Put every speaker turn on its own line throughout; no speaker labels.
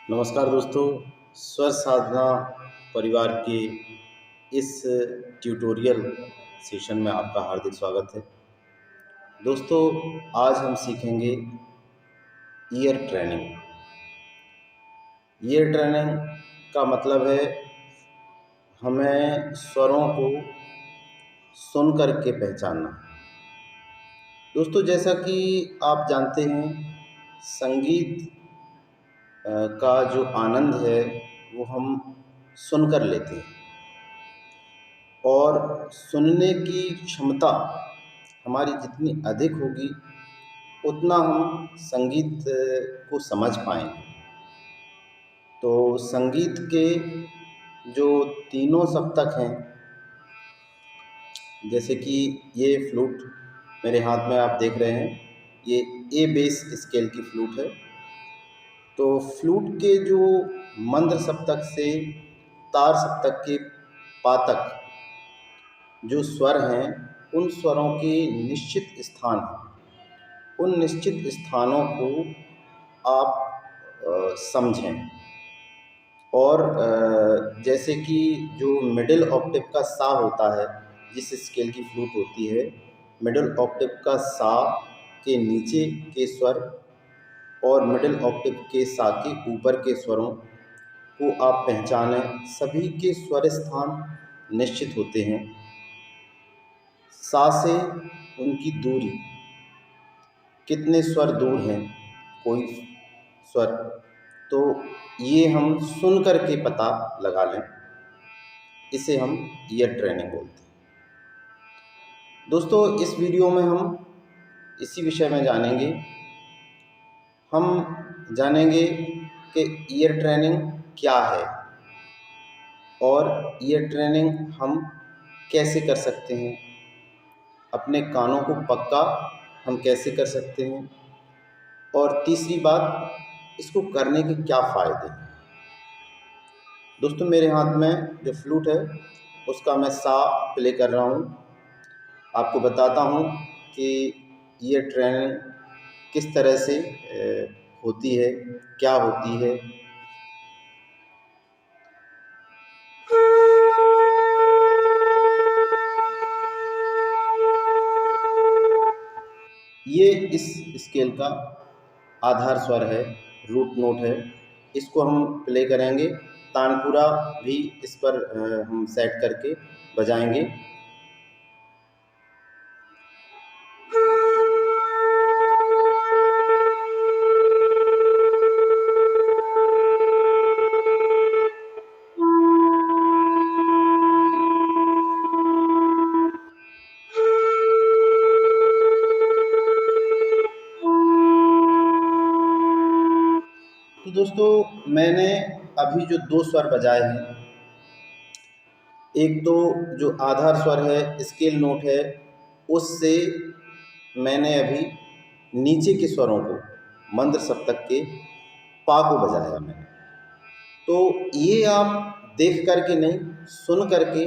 नमस्कार दोस्तों, स्वर साधना परिवार के इस ट्यूटोरियल सेशन में आपका हार्दिक स्वागत है। दोस्तों, आज हम सीखेंगे ईयर ट्रेनिंग। ईयर ट्रेनिंग का मतलब है हमें स्वरों को सुन कर के पहचानना। दोस्तों, जैसा कि आप जानते हैं, संगीत का जो आनंद है वो हम सुनकर लेते हैं और सुनने की क्षमता हमारी जितनी अधिक होगी उतना हम संगीत को समझ पाएंगे। तो संगीत के जो तीनों सप्तक हैं, जैसे कि ये फ्लूट मेरे हाथ में आप देख रहे हैं, ये ए बेस स्केल की फ्लूट है। तो फ्लूट के जो मंद्र सप्तक से तार सप्तक के पा तक जो स्वर हैं, उन स्वरों के निश्चित स्थान हैं। उन निश्चित स्थानों को आप समझें। और जैसे कि जो मिडिल ऑक्टेव का सा होता है, जिस स्केल की फ्लूट होती है, मिडिल ऑक्टेव का सा के नीचे के स्वर और मिडिल ऑक्टेव के सा के ऊपर के स्वरों को आप पहचानें। सभी के स्वर स्थान निश्चित होते हैं। सा से उनकी दूरी, कितने स्वर दूर हैं कोई स्वर, तो ये हम सुन कर के पता लगा लें। इसे हम ईयर ट्रेनिंग बोलते हैं। दोस्तों, इस वीडियो में हम इसी विषय में जानेंगे। हम जानेंगे कि ईयर ट्रेनिंग क्या है और ईयर ट्रेनिंग हम कैसे कर सकते हैं, अपने कानों को पक्का हम कैसे कर सकते हैं, और तीसरी बात, इसको करने के क्या फ़ायदे हैं। दोस्तों, मेरे हाथ में जो फ्लूट है उसका मैं सा प्ले कर रहा हूँ। आपको बताता हूँ कि ये ट्रेनिंग किस तरह से होती है, क्या होती है। ये इस स्केल का आधार स्वर है, रूट नोट है। इसको हम प्ले करेंगे, तानपुरा भी इस पर हम सेट करके बजाएंगे। तो दोस्तों, मैंने अभी जो दो स्वर बजाए हैं, एक तो जो आधार स्वर है, स्केल नोट है, उससे मैंने अभी नीचे के स्वरों को, मंद्र सप्तक के पा को बजाया मैंने। तो ये आप देख करके नहीं, सुन करके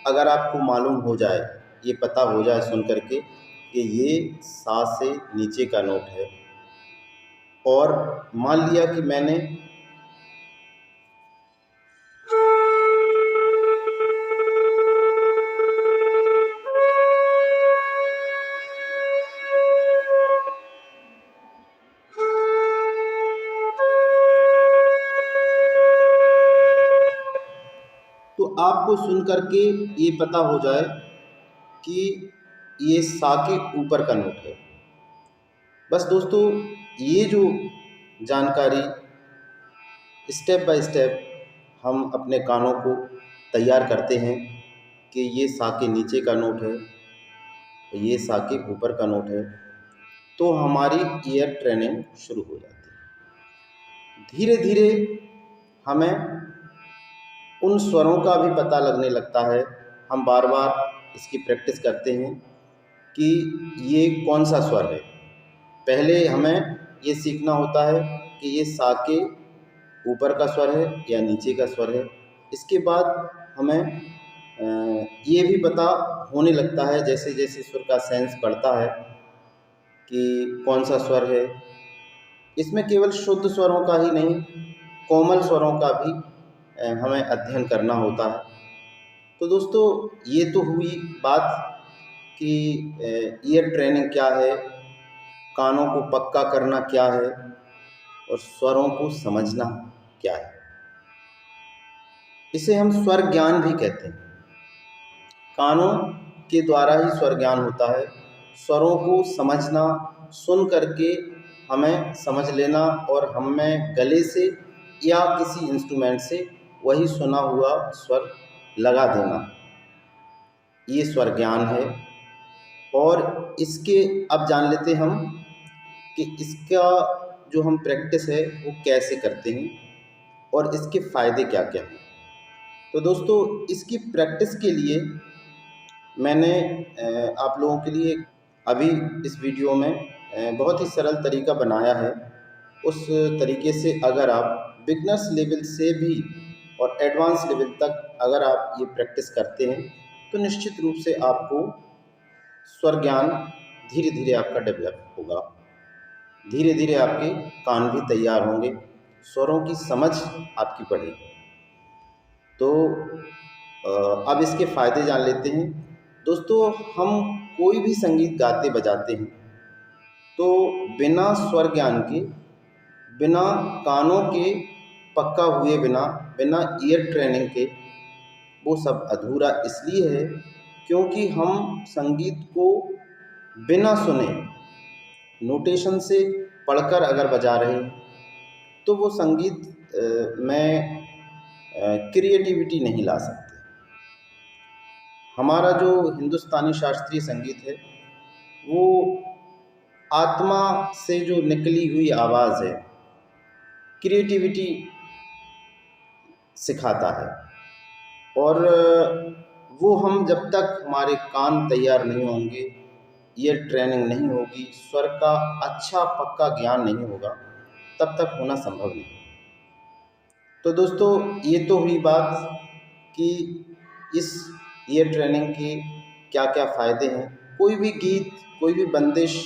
अगर आपको मालूम हो जाए, ये पता हो जाए सुन करके कि ये सा से नीचे का नोट है, और मान लिया कि मैंने तो आपको सुन करके ये पता हो जाए कि ये सा के ऊपर का नोट है। बस दोस्तों, ये जो जानकारी स्टेप बाय स्टेप हम अपने कानों को तैयार करते हैं कि ये सा के नीचे का नोट है, ये सा के ऊपर का नोट है, तो हमारी ईयर ट्रेनिंग शुरू हो जाती है। धीरे धीरे हमें उन स्वरों का भी पता लगने लगता है। हम बार बार इसकी प्रैक्टिस करते हैं कि ये कौन सा स्वर है। पहले हमें ये सीखना होता है कि ये सा के ऊपर का स्वर है या नीचे का स्वर है। इसके बाद हमें ये भी पता होने लगता है, जैसे जैसे स्वर का सेंस बढ़ता है, कि कौन सा स्वर है। इसमें केवल शुद्ध स्वरों का ही नहीं, कोमल स्वरों का भी हमें अध्ययन करना होता है। तो दोस्तों ये तो हुई बात कि ईयर ट्रेनिंग क्या है, कानों को पक्का करना क्या है और स्वरों को समझना क्या है। इसे हम स्वर ज्ञान भी कहते हैं। कानों के द्वारा ही स्वर ज्ञान होता है। स्वरों को समझना, सुन करके हमें समझ लेना और हमें गले से या किसी इंस्ट्रूमेंट से वही सुना हुआ स्वर लगा देना, ये स्वर ज्ञान है। और इसके अब जान लेते हैं हम कि इसका जो हम प्रैक्टिस है वो कैसे करते हैं और इसके फ़ायदे क्या क्या हैं। तो दोस्तों इसकी प्रैक्टिस के लिए मैंने आप लोगों के लिए अभी इस वीडियो में बहुत ही सरल तरीका बनाया है। उस तरीके से अगर आप बिगनर्स लेवल से भी और एडवांस लेवल तक अगर आप ये प्रैक्टिस करते हैं तो निश्चित रूप से आपको स्वर ज्ञान धीरे धीरे आपका डेवलप होगा। धीरे धीरे आपके कान भी तैयार होंगे, स्वरों की समझ आपकी बढ़ेगी। तो अब इसके फ़ायदे जान लेते हैं। दोस्तों हम कोई भी संगीत गाते बजाते हैं तो बिना स्वर ज्ञान के, बिना कानों के पक्का हुए बिना, बिना ईयर ट्रेनिंग के वो सब अधूरा इसलिए है क्योंकि हम संगीत को बिना सुने नोटेशन से पढ़कर अगर बजा रहे हैं तो वो संगीत में क्रिएटिविटी नहीं ला सकते। हमारा जो हिंदुस्तानी शास्त्रीय संगीत है वो आत्मा से जो निकली हुई आवाज़ है, क्रिएटिविटी सिखाता है। और वो हम जब तक हमारे कान तैयार नहीं होंगे, ईयर ट्रेनिंग नहीं होगी, स्वर का अच्छा पक्का ज्ञान नहीं होगा, तब तक होना संभव नहीं। तो दोस्तों ये तो हुई बात कि इस ईयर ट्रेनिंग के क्या क्या फ़ायदे हैं। कोई भी गीत, कोई भी बंदिश,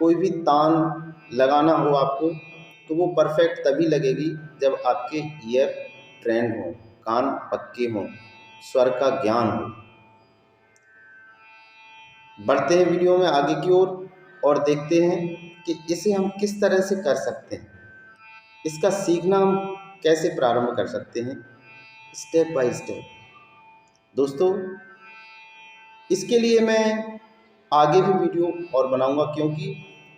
कोई भी तान लगाना हो आपको तो वो परफेक्ट तभी लगेगी जब आपके ईयर ट्रेंड हों, कान पक्के हों, स्वर का ज्ञान हो। बढ़ते हैं वीडियो में आगे की ओर और देखते हैं कि इसे हम किस तरह से कर सकते हैं, इसका सीखना हम कैसे प्रारंभ कर सकते हैं स्टेप बाय स्टेप। दोस्तों इसके लिए मैं आगे भी वीडियो और बनाऊंगा क्योंकि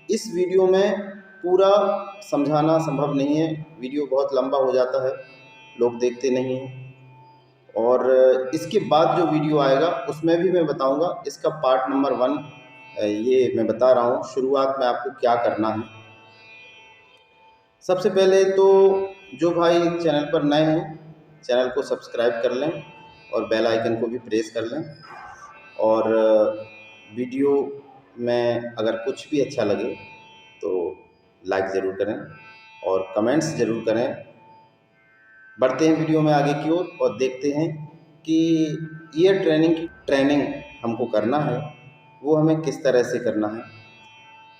इस वीडियो में पूरा समझाना संभव नहीं है, वीडियो बहुत लंबा हो जाता है, लोग देखते नहीं हैं। और इसके बाद जो वीडियो आएगा उसमें भी मैं बताऊंगा इसका पार्ट नंबर 1। ये मैं बता रहा हूँ शुरुआत में आपको क्या करना है। सबसे पहले तो जो भाई चैनल पर नए हैं चैनल को सब्सक्राइब कर लें और बेल आइकन को भी प्रेस कर लें। और वीडियो में अगर कुछ भी अच्छा लगे तो लाइक ज़रूर करें और कमेंट्स ज़रूर करें। बढ़ते हैं वीडियो में आगे की ओर और देखते हैं कि ईयर ट्रेनिंग हमको करना है वो हमें किस तरह से करना है।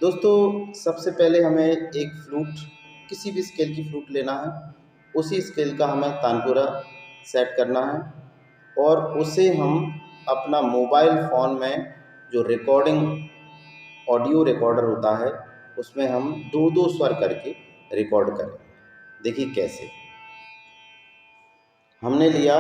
दोस्तों सबसे पहले हमें एक फ्लूट, किसी भी स्केल की फ्लूट लेना है, उसी स्केल का हमें तानपुरा सेट करना है और उसे हम अपना मोबाइल फ़ोन में जो रिकॉर्डिंग ऑडियो रिकॉर्डर होता है उसमें हम 2-2 स्वर करके रिकॉर्ड करें। देखिए कैसे। हमने लिया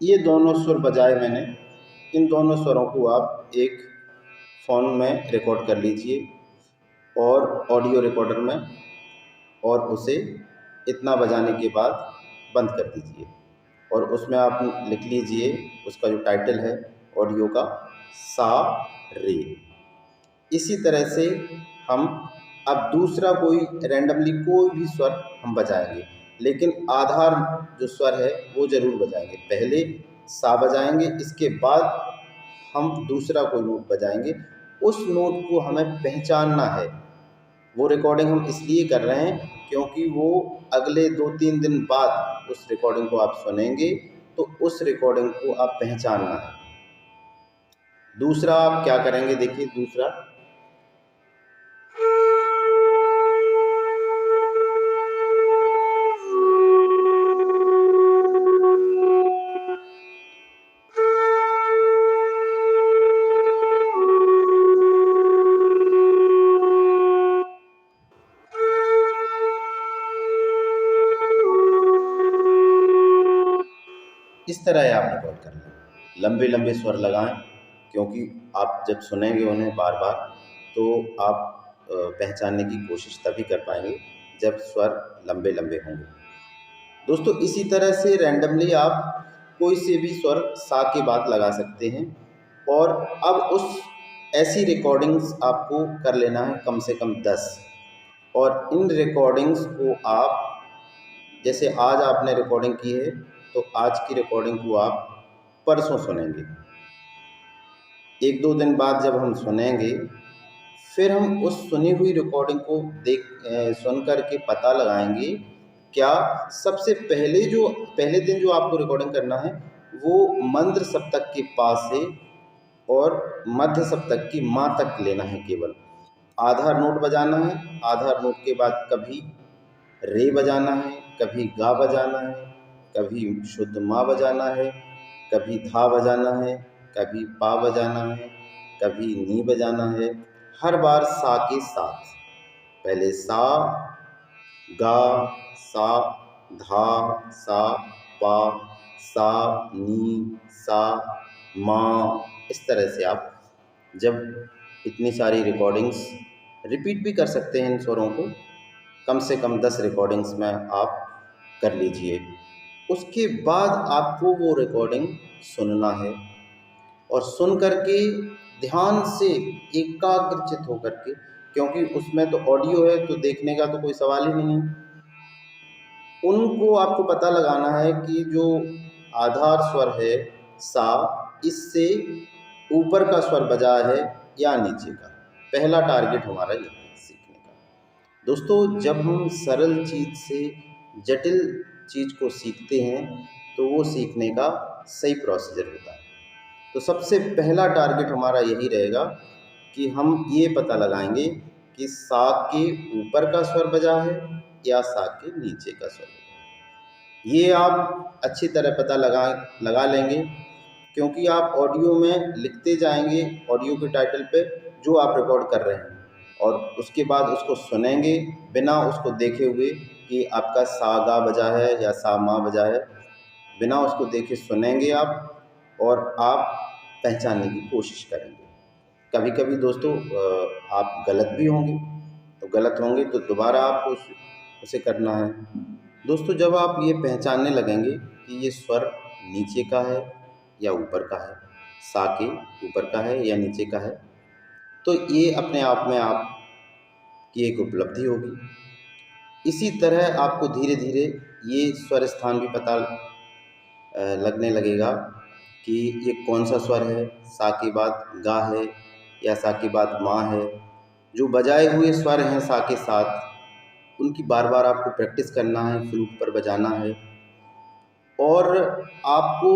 ये दोनों सुर बजाए मैंने, इन दोनों स्वरों को आप एक फ़ोन में रिकॉर्ड कर लीजिए और ऑडियो रिकॉर्डर में, और उसे इतना बजाने के बाद बंद कर दीजिए और उसमें आप लिख लीजिए उसका जो टाइटल है ऑडियो का, सा रे। इसी तरह से हम अब दूसरा कोई रैंडमली कोई भी स्वर हम बजाएंगे, लेकिन आधार जो स्वर है वो ज़रूर बजाएंगे। पहले सा बजाएंगे, इसके बाद हम दूसरा कोई नोट बजाएंगे। उस नोट को हमें पहचानना है। वो रिकॉर्डिंग हम इसलिए कर रहे हैं क्योंकि वो अगले 2-3 दिन बाद उस रिकॉर्डिंग को आप सुनेंगे तो उस रिकॉर्डिंग को आप पहचानना है। दूसरा आप क्या करेंगे, देखिए दूसरा इस तरह आप रिकॉर्ड कर लें। लंबे लंबे स्वर लगाएं, क्योंकि आप जब सुनेंगे उन्हें बार बार तो आप पहचानने की कोशिश तभी कर पाएंगे जब स्वर लंबे लंबे होंगे। दोस्तों इसी तरह से रैंडमली आप कोई से भी स्वर सा के बाद लगा सकते हैं। और अब उस ऐसी रिकॉर्डिंग्स आपको कर लेना है कम से कम 10। और इन रिकॉर्डिंग्स को आप, जैसे आज आपने रिकॉर्डिंग की है तो आज की रिकॉर्डिंग को आप परसों सुनेंगे। 1-2 दिन बाद जब हम सुनेंगे, फिर हम उस सुनी हुई रिकॉर्डिंग को सुन कर के पता लगाएंगे क्या सबसे पहले दिन जो आपको रिकॉर्डिंग करना है वो मंद्र सप्तक के पास से और मध्य सप्तक की माँ तक लेना है। केवल आधार नोट बजाना है, आधार नोट के बाद कभी रे बजाना है, कभी गा बजाना है, कभी शुद्ध माँ बजाना है, कभी धा बजाना है, कभी पा बजाना है, कभी नी बजाना है। हर बार सा के साथ पहले सा, गा, सा, धा, सा, पा, सा, नी, सा, माँ। इस तरह से आप जब इतनी सारी रिकॉर्डिंग्स रिपीट भी कर सकते हैं इन स्वरों को, कम से कम 10 रिकॉर्डिंग्स में आप कर लीजिए। उसके बाद आपको वो रिकॉर्डिंग सुनना है और सुन कर के ध्यान से एकाग्रचित होकर के, क्योंकि उसमें तो ऑडियो है तो देखने का तो कोई सवाल ही नहीं है। उनको आपको पता लगाना है कि जो आधार स्वर है सा, इससे ऊपर का स्वर बजा है या नीचे का। पहला टारगेट हमारा ये है सीखने का। दोस्तों जब हम सरल चीज़ से जटिल चीज़ को सीखते हैं तो वो सीखने का सही प्रोसीजर होता है। तो सबसे पहला टारगेट हमारा यही रहेगा कि हम ये पता लगाएंगे कि सा के ऊपर का स्वर बजा है या सा के नीचे का स्वर बजा है। ये आप अच्छी तरह पता लगा लेंगे, क्योंकि आप ऑडियो में लिखते जाएंगे ऑडियो के टाइटल पे जो आप रिकॉर्ड कर रहे हैं, और उसके बाद उसको सुनेंगे बिना उसको देखे हुए कि आपका सा गा बजा है या सा मा बजा है। बिना उसको देखे सुनेंगे आप और आप पहचानने की कोशिश करेंगे। कभी कभी दोस्तों आप गलत भी होंगे, तो गलत होंगे तो दोबारा आपको उसे करना है। दोस्तों जब आप ये पहचानने लगेंगे कि ये स्वर नीचे का है या ऊपर का है, सा के ऊपर का है या नीचे का है, तो ये अपने आप में आपकी एक उपलब्धि होगी। इसी तरह आपको धीरे धीरे ये स्वर स्थान भी पता लगने लगेगा कि ये कौन सा स्वर है, सा के बाद गा है या सा के बाद माँ है। जो बजाए हुए स्वर हैं सा के साथ, उनकी बार बार आपको प्रैक्टिस करना है, फ्लूट पर बजाना है। और आपको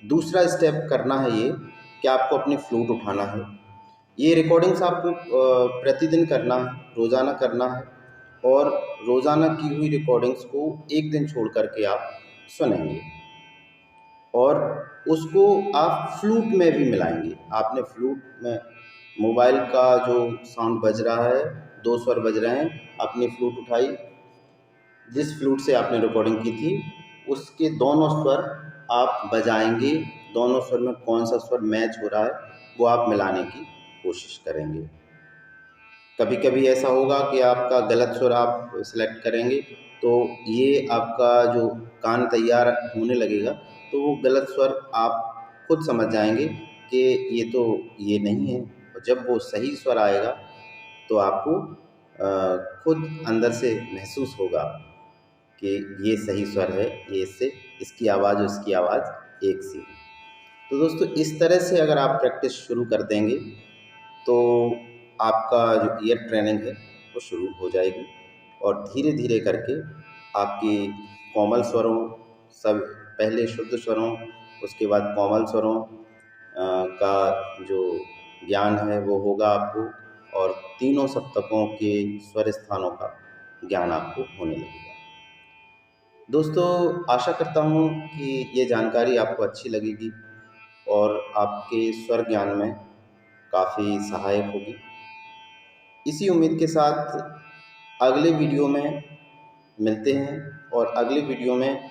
दूसरा स्टेप करना है ये कि आपको अपनी फ्लूट उठाना है। ये रिकॉर्डिंग्स आपको प्रतिदिन करना है, रोज़ाना करना है। और रोज़ाना की हुई रिकॉर्डिंग्स को एक दिन छोड़ कर के आप सुनेंगे और उसको आप फ्लूट में भी मिलाएंगे। आपने फ्लूट में मोबाइल का जो साउंड बज रहा है, 2 स्वर बज रहे हैं, अपनी फ्लूट उठाई, जिस फ्लूट से आपने रिकॉर्डिंग की थी उसके दोनों स्वर आप बजाएंगे। दोनों स्वर में कौन सा स्वर मैच हो रहा है वो आप मिलाने की कोशिश करेंगे। कभी कभी ऐसा होगा कि आपका गलत स्वर आप सिलेक्ट करेंगे, तो ये आपका जो कान तैयार होने लगेगा तो वो गलत स्वर आप खुद समझ जाएंगे कि ये नहीं है। और जब वो सही स्वर आएगा तो आपको खुद अंदर से महसूस होगा कि ये सही स्वर है, ये इसकी आवाज़ और इसकी आवाज़ एक सी है। तो दोस्तों इस तरह से अगर आप प्रैक्टिस शुरू कर देंगे तो आपका जो ईयर ट्रेनिंग है वो शुरू हो जाएगी और धीरे धीरे करके आपकी कोमल स्वरों सब पहले शुद्ध स्वरों, उसके बाद कोमल स्वरों का जो ज्ञान है वो होगा आपको, और तीनों सप्तकों के स्वर स्थानों का ज्ञान आपको होने लगेगा। दोस्तों, आशा करता हूँ कि ये जानकारी आपको अच्छी लगेगी और आपके स्वर ज्ञान में काफ़ी सहायक होगी। इसी उम्मीद के साथ अगले वीडियो में मिलते हैं, और अगले वीडियो में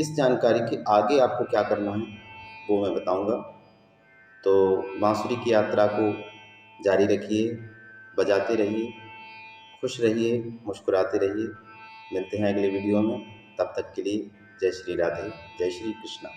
इस जानकारी के आगे आपको क्या करना है वो मैं बताऊंगा। तो बांसुरी की यात्रा को जारी रखिए, बजाते रहिए, खुश रहिए, मुस्कुराते रहिए। मिलते हैं अगले वीडियो में, तब तक के लिए जय श्री राधे, जय श्री कृष्णा।